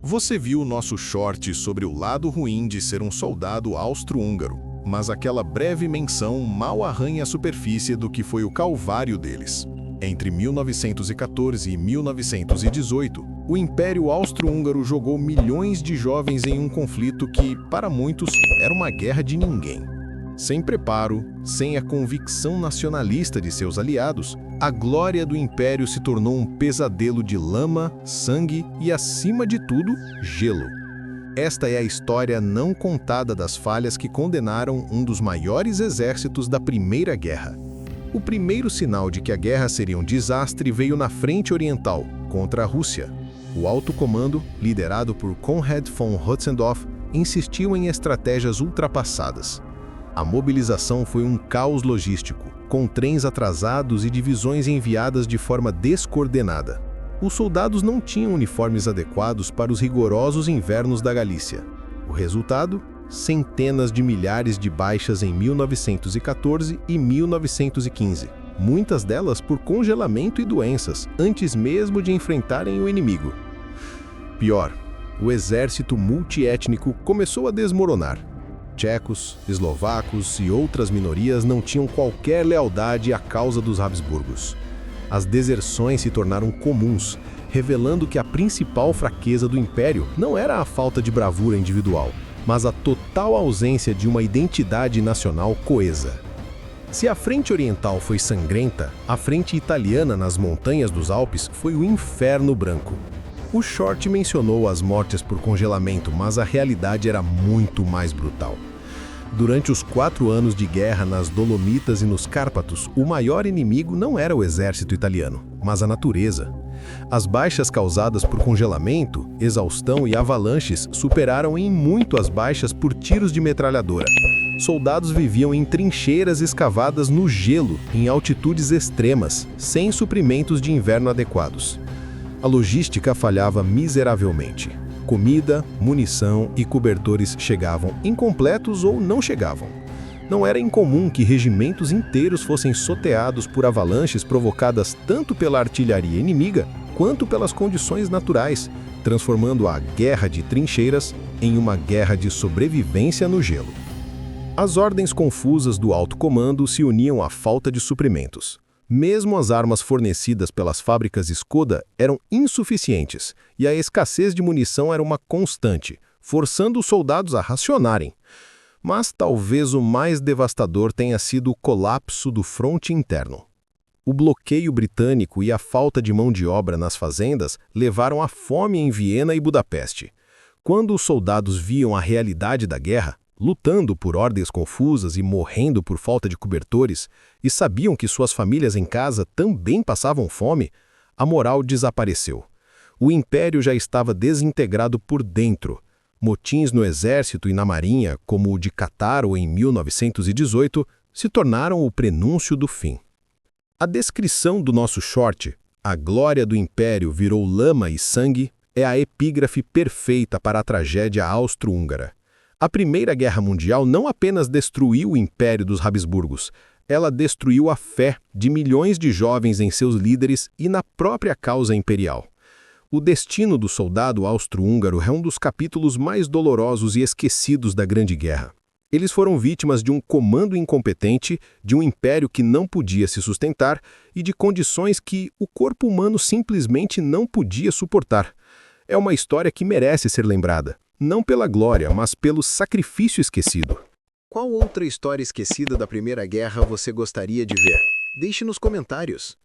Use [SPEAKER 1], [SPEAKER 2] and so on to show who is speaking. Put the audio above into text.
[SPEAKER 1] Você viu o nosso short sobre o lado ruim de ser um soldado austro-húngaro, mas aquela breve menção mal arranha a superfície do que foi o calvário deles. Entre 1914 e 1918, o Império Austro-Húngaro jogou milhões de jovens em um conflito que, para muitos, era uma guerra de ninguém. Sem preparo, sem a convicção nacionalista de seus aliados, a glória do Império se tornou um pesadelo de lama, sangue e, acima de tudo, gelo. Esta é a história não contada das falhas que condenaram um dos maiores exércitos da Primeira Guerra. O primeiro sinal de que a guerra seria um desastre veio na frente oriental, contra a Rússia. O alto comando, liderado por Konrad von Hötzendorf, insistiu em estratégias ultrapassadas. A mobilização foi um caos logístico, com trens atrasados e divisões enviadas de forma descoordenada. Os soldados não tinham uniformes adequados para os rigorosos invernos da Galícia. O resultado? Centenas de milhares de baixas em 1914 e 1915, muitas delas por congelamento e doenças, antes mesmo de enfrentarem o inimigo. Pior, o exército multiétnico começou a desmoronar. Tchecos, eslovacos e outras minorias não tinham qualquer lealdade à causa dos Habsburgos. As deserções se tornaram comuns, revelando que a principal fraqueza do Império não era a falta de bravura individual, mas a total ausência de uma identidade nacional coesa. Se a frente oriental foi sangrenta, a frente italiana nas montanhas dos Alpes foi o inferno branco. O short mencionou as mortes por congelamento, mas a realidade era muito mais brutal. Durante os 4 anos de guerra nas Dolomitas e nos Cárpatos, o maior inimigo não era o exército italiano, mas a natureza. As baixas causadas por congelamento, exaustão e avalanches superaram em muito as baixas por tiros de metralhadora. Soldados viviam em trincheiras escavadas no gelo, em altitudes extremas, sem suprimentos de inverno adequados. A logística falhava miseravelmente. Comida, munição e cobertores chegavam incompletos ou não chegavam. Não era incomum que regimentos inteiros fossem soteados por avalanches provocadas tanto pela artilharia inimiga quanto pelas condições naturais, transformando a guerra de trincheiras em uma guerra de sobrevivência no gelo. As ordens confusas do alto comando se uniam à falta de suprimentos. Mesmo as armas fornecidas pelas fábricas Škoda eram insuficientes e a escassez de munição era uma constante, forçando os soldados a racionarem. Mas talvez o mais devastador tenha sido o colapso do fronte interno. O bloqueio britânico e a falta de mão de obra nas fazendas levaram à fome em Viena e Budapeste. Quando os soldados viam a realidade da guerra, lutando por ordens confusas e morrendo por falta de cobertores, e sabiam que suas famílias em casa também passavam fome, a moral desapareceu. O império já estava desintegrado por dentro. Motins no exército e na marinha, como o de Cattaro em 1918, se tornaram o prenúncio do fim. A descrição do nosso short, "A glória do império virou lama e sangue", é a epígrafe perfeita para a tragédia austro-húngara. A Primeira Guerra Mundial não apenas destruiu o Império dos Habsburgos, ela destruiu a fé de milhões de jovens em seus líderes e na própria causa imperial. O destino do soldado austro-húngaro é um dos capítulos mais dolorosos e esquecidos da Grande Guerra. Eles foram vítimas de um comando incompetente, de um império que não podia se sustentar e de condições que o corpo humano simplesmente não podia suportar. É uma história que merece ser lembrada. Não pela glória, mas pelo sacrifício esquecido. Qual outra história esquecida da Primeira Guerra você gostaria de ver? Deixe nos comentários.